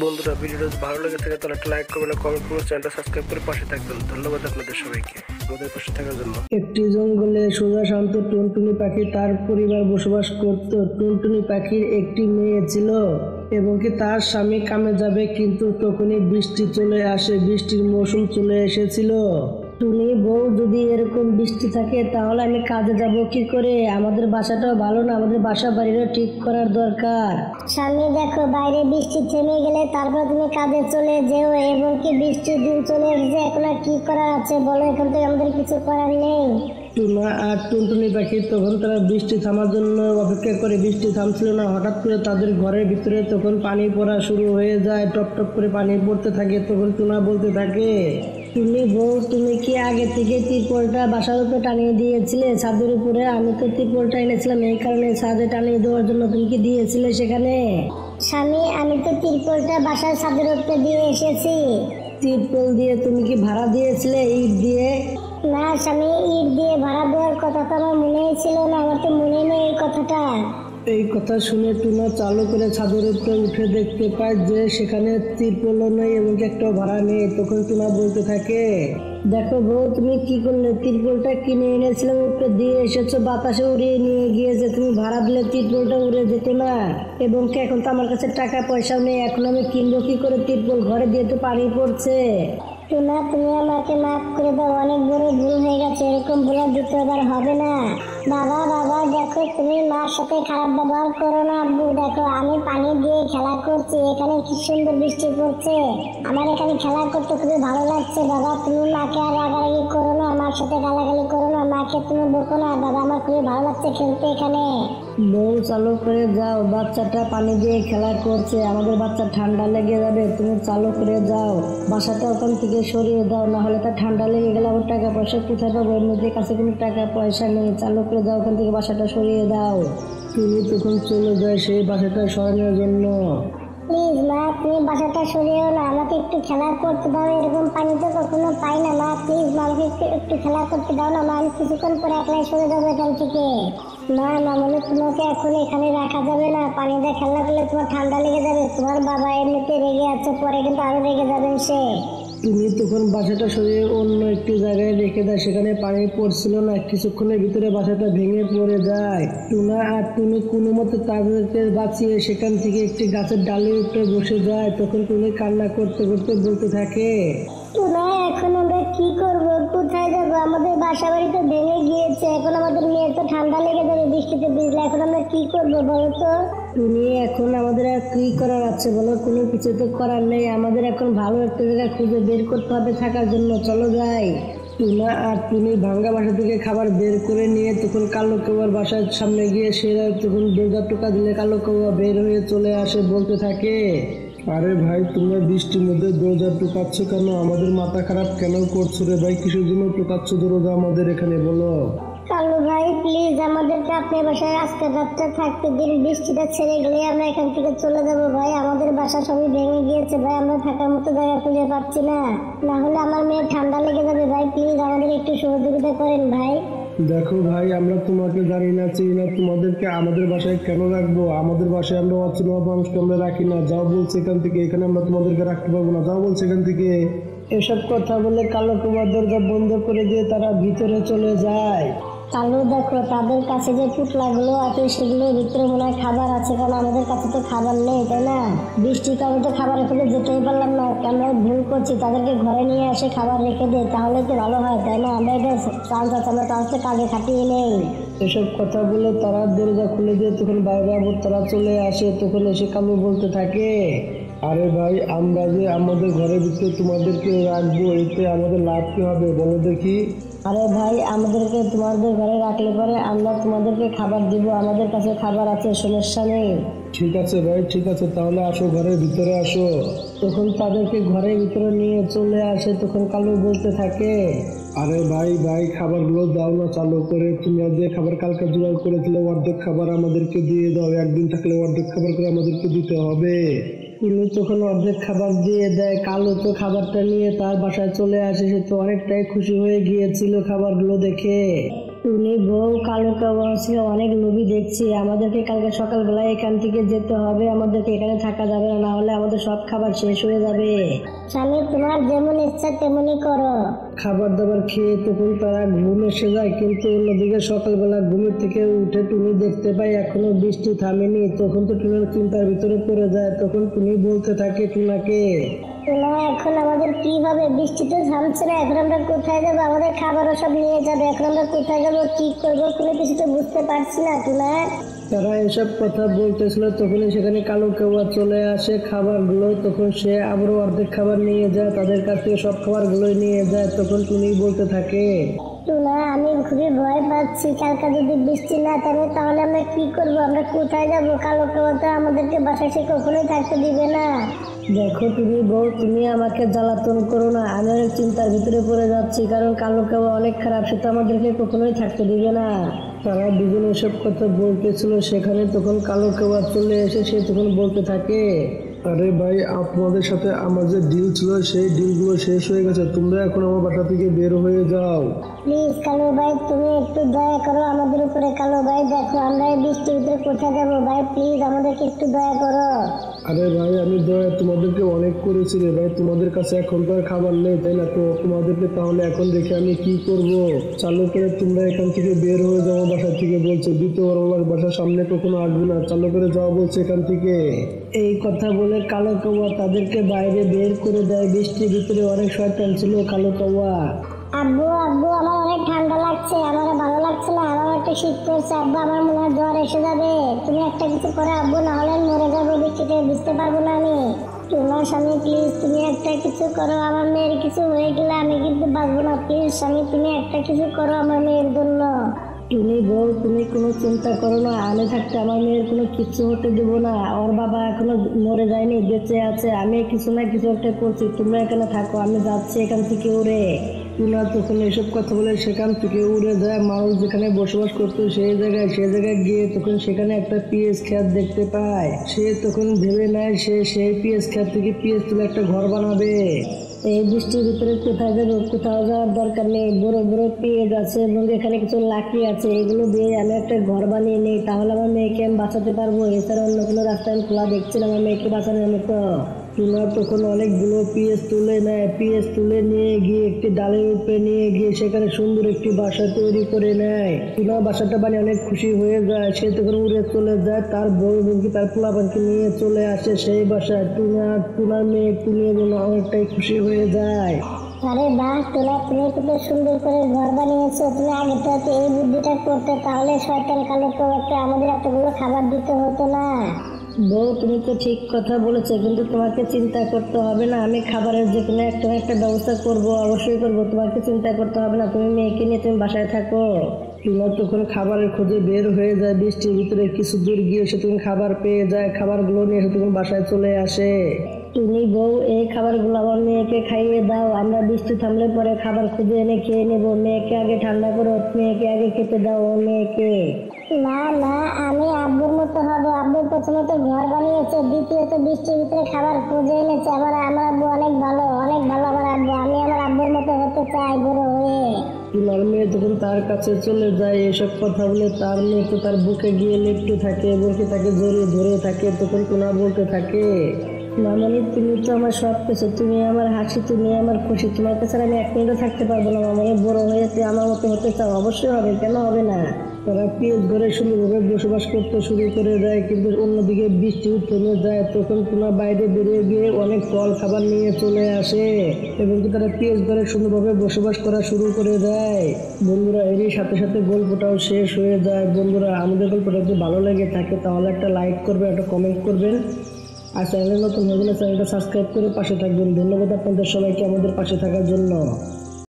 বন্ধুরা, ভিডিওটা যদি ভালো লেগে থাকে তাহলে একটা লাইক করবেন, কমেন্ট করবেন, চ্যানেলটা সাবস্ক্রাইব করে পাশে থাকবেন। ধন্যবাদ আপনাদের সবাইকে আমাদের পাশে থাকার জন্য। একটি জঙ্গলে সোজা শান্ত টুনটুনি পাখি তার পরিবার বসবাস করত। টুনটুনি পাখির একটি মেয়ে ছিল এবং কি তার স্বামী কামে যাবে, কিন্তু তখনই বৃষ্টি চলে আসে। বৃষ্টির মৌসুম চলে এসেছিল। টুনি বউ, যদি এরকম বৃষ্টি থাকে তাহলে আমি কাজে যাব কি করে? আমাদের বাসাটাও ভালো না, আমাদের বাসা বাড়িটা ঠিক করার দরকার। স্বামী দেখো, বাইরে বৃষ্টি থেমে গেলে তারপর তুমি কাজে চলে যেও। এবং কি বৃষ্টির দিন চলে এসেছে, এখন আর কি করার আছে বলো? এখন তো আমাদের কিছু করার নেই। টুনা আর টুনটুনি পাখি তখন তারা বৃষ্টি থামার জন্য অপেক্ষা করে। বৃষ্টি থামছিল না। হঠাৎ করে তাদের ঘরের ভিতরে তখন পানি পড়া শুরু হয়ে যায়। টপ টপ করে পানি পড়তে থাকে। তখন টুনা বলতে থাকে, টুনি বউ, তুমি কি আগে থেকে তিরপলটা বাসার উপরে টানিয়ে দিয়েছিলে ছাদের উপরে? আমি তো তিরপলটা এনেছিলাম, এই কারণে ছাদে টানিয়ে দেওয়ার জন্য। তুমি কি দিয়েছিলে সেখানে? স্বামী, আমি তো তিরপলটা বাসার ছাদের উপরে দিয়ে এসেছি। তিরপল দিয়ে? তুমি কি ভাড়া দিয়েছিলে ইট দিয়ে? না স্বামী, ইট দিয়ে ভাড়া দেওয়ার কথা তো আমার মনেই ছিল না। আমার তো মনে নেই এই কথাটা। এই কথা শুনে টুনা চালু করে ছাদের উপরে উঠে দেখতে পায় যে সেখানে তিরপলও নেই এবং একটা ভাড়া নেই। তখন টুনা বলতে থাকে, দেখো বউ, তুমি কি করলে? তিরপলটা কিনে এনেছিলাম, উপরে দিয়ে এসেছো, বাতাসে উড়িয়ে নিয়ে গিয়েছে। তুমি ভাড়া দিলে তিরপলটা উড়ে যেত না। এবং কি এখন তো আমার কাছে টাকা পয়সাও নেই, এখন আমি কিনবো কি করে তিরপল? ঘরে দিয়ে তো পানি পড়ছে। টুনা, তুমি আমাকে মাফ করে দাও, অনেক বড় ভুল হয়ে গেছে। এরকম ভুল আর দ্বিতীয়বার হবে না। বাবা বাবা, দেখো তুমি মার সাথে খারাপ ব্যবহার করো না। আব্বু দেখো, আমি পানি দিয়ে খেলা করছি, এখানে কি সুন্দর বৃষ্টি পড়ছে। আমার এখানে খেলা করতে খুবই ভালো লাগছে। বাবা, তুমি মাকে আর রাগারাগি করো না, আমার সাথে গালাগালি করো না, মাকে তুমি বকো না। বাবা, আমার খুবই ভালো লাগছে খেলতে এখানে। বউ, চালু করে যাও, বাচ্চাটা পানি দিয়ে খেলা করছে, আমাদের বাচ্চা ঠান্ডা লেগে যাবে। তুমি চালু করে যাও, বাসাটা ওখান থেকে সরিয়ে দাও, না হলে তার ঠান্ডা লেগে গেলে আবার টাকা পয়সা কোথায় পাবো? এমনিতে কাছে কোনো টাকা পয়সা নেই। চালু করে যাও, ওখান থেকে বাসাটা সরিয়ে দাও। তুমি তখন চলে যায় সেই বাসাটা সরানোর জন্য। প্লিজ মা, তুমি বাসাটা সরিয়েও না, আমাকে একটু খেলা করতে দাও। এরকম পানি তো কখনো পাই না মা। প্লিজ মা, আমাকে একটু খেলা করতে দাও না মা। আমি কিছুক্ষণ পরে একলাই সরে যাবো এখান থেকে। না না, মনে তোমাকে এখন এখানে রাখা যাবে না। পানি দিয়ে খেলা করলে তোমার ঠান্ডা লেগে যাবে। তোমার বাবা এমনিতে রেগে আছে, পরে কিন্তু আরো রেগে যাবেন সে। তুমি তখন বাসাটা সরিয়ে অন্য একটি জায়গায় রেখে দেয়। সেখানে পানি পড়ছিল না। কিছুক্ষণের ভিতরে বাসাটা ভেঙে পড়ে যায়। টুনা আর টুনি কোনো মতে তাদেরকে বাঁচিয়ে সেখান থেকে একটি গাছের ডালের উপরে বসে যায়। তখন টুনি কান্না করতে করতে বলতে থাকে, টুনা, এখন আমরা কি করবো? কোথায় যাবো? আমাদের বাসা বাড়ি তো ভেঙে গিয়েছে। এখন আমাদের মেয়ের তো ঠান্ডা লেগে যাবে বৃষ্টিতে ভিজলে। এখন আমরা কি করবো বলো তো? টুনি, এখন আমাদের আর কি করার আছে বলো? কোনো কিছু তো করার নেই। আমাদের এখন ভালো একটা জায়গা খুঁজে বের করতে হবে থাকার জন্য। চলো যাই। টুনা আর টুনি ভাঙ্গা বাসা থেকে খাবার বের করে নিয়ে তখন কালো কাউয়ার বাসার সামনে গিয়ে সে তখন দরজা টোকা দিলে কালো কাউয়া বের হয়ে চলে আসে। বলতে থাকে, আরে ভাই, তোমরা বৃষ্টির মধ্যে দরজা টোকাচ্ছ কেন? আমাদের মাথা খারাপ কেন করছো রে ভাই? কিসের জন্য টোকাচ্ছ দরজা আমাদের এখানে, বলো? কালু ভাই, প্লিজ আমাদেরকে আপনার বাসায় আজকে রাতটা থাকতে দিন। বৃষ্টিটা ছেড়ে গেলে আমরা এখান থেকে চলে যাবো ভাই। আমাদের বাসা সবই ভেঙে গিয়েছে ভাই, আমরা থাকার মতো জায়গা খুঁজে পাচ্ছি না। না হলে আমার মেয়ে ঠান্ডা লেগে যাবে ভাই। প্লিজ আমাদের একটু সহযোগিতা করেন ভাই। দেখো ভাই, আমরা তোমাকে জানি না, চিনি না, তোমাদেরকে আমাদের বাসায় কেন রাখবো? আমাদের বাসায় আমরা অচেনা মানুষকে আমরা রাখি না। যাও বলছে এখান থেকে, এখানে আমরা তোমাদেরকে রাখতে পারবো না। যাও বলছে এখান থেকে। এসব কথা বলে কালো কুমার দরজা বন্ধ করে দিয়ে তারা ভিতরে চলে যায়। কালু দেখো, তাদের কাছে যে পুতলাগুলো আছে সেগুলোর ভিতরে মনে হয় খাবার আছে, কারণ আমাদের কাছে তো খাবার নেই, তাই না? বৃষ্টির কারণে তো খাবার রেখে যেতেই পারলাম না। আমরা ভুল করছি, তাদেরকে ঘরে নিয়ে এসে খাবার রেখে দেয়, তাহলে তো ভালো হয়, তাই না? আমরা এটা চান্স আছে, আমরা চান্সটা কাজে খাটিয়ে নেই। এসব কথা বলে তারা দরজা খুলে দিয়ে তখন বাইরে তারা চলে আসে। তখন এসে কালু বলতে থাকে, আরে ভাই, আমরা যে আমাদের ঘরের ভিতরে তোমাদেরকে রাখবো, এতে আমাদের লাভ কি হবে বলো দেখি? আরে ভাই, আমাদেরকে তোমাদের ঘরে রাখলে পরে আমরা তোমাদেরকে খাবার দিব, আমাদের কাছে খাবার আছে, সমস্যা নেই। ঠিক আছে ভাই, ঠিক আছে, তাহলে আসো, ঘরের ভিতরে আসো। তখন তাদেরকে ঘরের ভিতরে নিয়ে চলে আসে। তখন কালু বলতে থাকে, আরে ভাই ভাই, খাবারগুলো দাও না চালু করে। তোমরা যে খাবার কালকে জোগাড় করেছিলে অর্ধেক খাবার আমাদেরকে দিয়ে দাও। একদিন থাকলে অর্ধেক খাবার করে আমাদেরকে দিতে হবে। তিনি তখন অর্ধেক খাবার দিয়ে দেয়। কালু তো খাবারটা নিয়ে তার বাসায় চলে আসে। সে তো অনেকটাই খুশি হয়ে গিয়েছিল খাবারগুলো দেখে। টুনি বউ কালো কাছে অনেক লোভী দেখছি, আমাদেরকে কালকে সকালবেলা এখান থেকে যেতে হবে, আমাদেরকে এখানে থাকা যাবে না, না হলে আমাদের সব খাবার শেষ হয়ে যাবে। স্বামী তোমার যেমন ইচ্ছা তেমনই করো। খাবার দাবার খেয়ে তখন তারা ঘুম এসে যায়, কিন্তু অন্যদিকে সকালবেলা ঘুমের থেকে উঠে টুনি দেখতে পায় এখনো বৃষ্টি থামেনি। তখন তো টুনির চিন্তার ভিতরে পড়ে যায়। তখন টুনি বলতে থাকে টুনাকে, টুনা এখন আমাদের কি হবে? বৃষ্টি তো থামছে না, এখন আমরা কোথায় যাবো? আমাদের খাবারও সব নিয়ে যাবে, এখন আমরা কোথায় যাবো, কি করবো, কোনো কিছু তো বুঝতে পারছি না টুনা। তারা এসব কথা বলতেছিল তখনই সেখানে কালো কেওয়া চলে আসে খাবারগুলো। তখন সে আবারও অর্ধেক খাবার নিয়ে যায়, তাদের কাছ থেকে সব খাবারগুলোই নিয়ে যায়। তখন টুনি বলতে থাকে, টুনা আমি খুবই ভয় পাচ্ছি, কালকে যদি বৃষ্টি না থামে তাহলে আমরা কি করবো, আমরা কোথায় যাবো? কালো কেওয়া তো আমাদেরকে বাসায় সে কখনোই থাকতে দিবে না। দেখো তুমি বউ, তুমি আমাকে জ্বালাতন করো না, আমি অনেক চিন্তার ভিতরে পড়ে যাচ্ছি, কারণ কালো কেওয়া অনেক খারাপ, সে তো আমাদেরকে কখনোই থাকতে দিবে না। তারা দুজন এসব কথা বলতেছিল, সেখানে তখন কালো কেওয়া চলে এসে সে তখন বলতে থাকে, আরে ভাই, আপনাদের সাথে আমার যে ডিল ছিল সেই ডিলগুলো শেষ হয়ে গেছে, তোমরা এখন আমার বাসা থেকে বের হয়ে যাও। প্লিজ কালো ভাই, তুমি একটু দয়া করো আমাদের উপরে। কালো ভাই দেখো আমরা এই বৃষ্টির ভিতরে কোথায় যাবো, ভাই প্লিজ আমাদেরকে একটু দয়া করো। আরে ভাই, আমি দয়া তোমাদেরকে অনেক করেছি রে ভাই, তোমাদের কাছে এখন তো আর খাবার নেই, তাই না? তো তোমাদেরকে তাহলে এখন দেখে আমি কি করব? চালু করে তোমরা এখান থেকে বের হয়ে যাও বাসা থেকে, বলছে দ্বিতীয়বার আমার বাসার সামনে কখনো আসবে না, চালু করে যাওয়া বলছে এখান থেকে। এই কথা বলে কালো কাওয়া তাদেরকে বাইরে বের করে দেয়। বৃষ্টির ভিতরে অনেক শয়তান ছিল কালো কাওয়া। আব্বু আব্বু আমার অনেক ঠান্ডা লাগছে, আমার ভালো লাগছে না, আমার একটা শীত করছে আব্বু, আমার মনে হয় জ্বর এসে যাবে, তুমি একটা কিছু করো আব্বু, না হলে আমি মরে যাবো, বৃষ্টিতে বুঝতে পারবো না আমি। তোমার স্বামী প্লিজ তুমি একটা কিছু করো, আমার মেয়ের কিছু হয়ে গেলে আমি কিন্তু বাঁচবো না, প্লিজ স্বামী তুমি একটা কিছু করো আমার মেয়ের জন্য। টুনি বউ, তুমি কোনো চিন্তা করো না, আমি থাকতে আমার মেয়ের কোনো কিছু হতে দেবো না, ওর বাবা এখনো মরে যায়নি, বেঁচে আছে, আমি কিছু না কিছু একটা করছি, তোমরা এখানে থাকো, আমি যাচ্ছি এখান থেকে উড়ে। টুনা তখন এসব কথা বলে সেখান থেকে উড়ে যায় মানুষ যেখানে বসবাস করতো সেই জায়গায় গিয়ে তখন সেখানে একটা পিএস ক্ষেত দেখতে পায়। সে তখন ভেবে নেয় সে সেই পিএস ক্ষেত থেকে পিএস তুলে একটা ঘর বানাবে। এই বৃষ্টির ভিতরে কোথায় যাবো? কোথাও যাওয়ার দরকার নেই, বড় বড় পেঁয়াজ আছে এবং এখানে কিছু লাকড়ি আছে, এগুলো দিয়ে আমি একটা ঘর বানিয়ে নিই, তাহলে আমার মেয়েকে আমি বাঁচাতে পারবো। এছাড়া অন্য কোনো রাস্তা আমি খোলা দেখছি না আমার মেয়েকে বাঁচানোর মতো। টুনা তখন অনেকগুলো পিএস তুলে নেয়, পিএস তুলে নিয়ে গিয়ে একটি ডালের উপরে নিয়ে গিয়ে সেখানে সুন্দর একটি বাসা তৈরি করে নেয়। টুনা বাসাটা বানিয়ে অনেক খুশি হয়ে যায়, সে তখন উড়ে চলে যায়, তার বউ এবং তার পোলাপানকে নিয়ে চলে আসে সেই বাসায়। টুনার মেয়ে টুনির জন্য অনেকটাই খুশি হয়ে যায়। আরে বাহ টুনা, তুমি কত সুন্দর করে ঘর বানিয়েছো, তুমি আগে তো এই বুদ্ধিটা করতে, তাহলে শয়তান কালো কেওয়াকে আমাদের এতগুলো খাবার দিতে হতো না। বউ, তুমি তো ঠিক কথা বলেছো, কিন্তু তোমাকে চিন্তা করতে হবে না, আমি খাবারের যে কোনো একটা না একটা ব্যবস্থা করবো, অবশ্যই করবো, তোমাকে চিন্তা করতে হবে না, তুমি মেয়েকে নিয়ে তুমি বাসায় থাকো। টুনা তখন খাবারের খোঁজে বের হয়ে যায়, বৃষ্টির ভিতরে কিছু দূর গিয়ে সে তখন খাবার পেয়ে যায়, খাবারগুলো নিয়ে সে তখন বাসায় চলে আসে। তুমি বউ, এই খাবারগুলো আমার মেয়েকে খাইয়ে দাও, আমরা বৃষ্টি থামলে পরে খাবার খুঁজে এনে খেয়ে নেবো, মেয়েকে আগে ঠান্ডা করো, মেয়েকে আগে খেতে দাও ও মেয়েকে। না না, আমি আব্বুর মতো হবো, আব্বু প্রথমত ঘর বানিয়েছে, দ্বিতীয়ত বৃষ্টির ভিতরে খাবার খুঁজে এনেছে, আমার আব্বু অনেক ভালো আমার আব্বু, আমি আমার আব্বুর মতো হতে চাই বড় হয়ে। টুনার মেয়ে তখন তার কাছে চলে যায়, এসব কথা বলে তার মেয়ে তো তার বুকে গিয়ে লেপটে থাকে এবং তাকে জড়িয়ে ধরে থাকে। তখন টুনা বলতে থাকে, মামনি তুমি তো আমার সব কিছু, তুমি আমার হাসি, তুমি আমার খুশি, তোমার কাছে আমি এক মিনিটও থাকতে পারবো না। মামনি বড় হয়ে তুই আমার মতো হতে চাও? অবশ্যই হবে, কেন হবে না। তারা পিএস ঘরে সুন্দরভাবে বসবাস করতে শুরু করে দেয়, কিন্তু অন্যদিকে বৃষ্টি থেমে যায়। তখন টুনা বাইরে বেরিয়ে গিয়ে অনেক ফল খাবার নিয়ে চলে আসে এবং তারা পিএস ঘরে সুন্দরভাবে বসবাস করা শুরু করে দেয়। বন্ধুরা, এরই সাথে সাথে গল্পটাও শেষ হয়ে যায়। বন্ধুরা, আমাদের গল্পটা যদি ভালো লেগে থাকে তাহলে একটা লাইক করবেন, একটা কমেন্ট করবেন, আর চ্যানেলে নতুন হয়ে গেলে চ্যানেলটা সাবস্ক্রাইব করে পাশে থাকবেন। ধন্যবাদ আপনাদের সবাইকে আমাদের পাশে থাকার জন্য।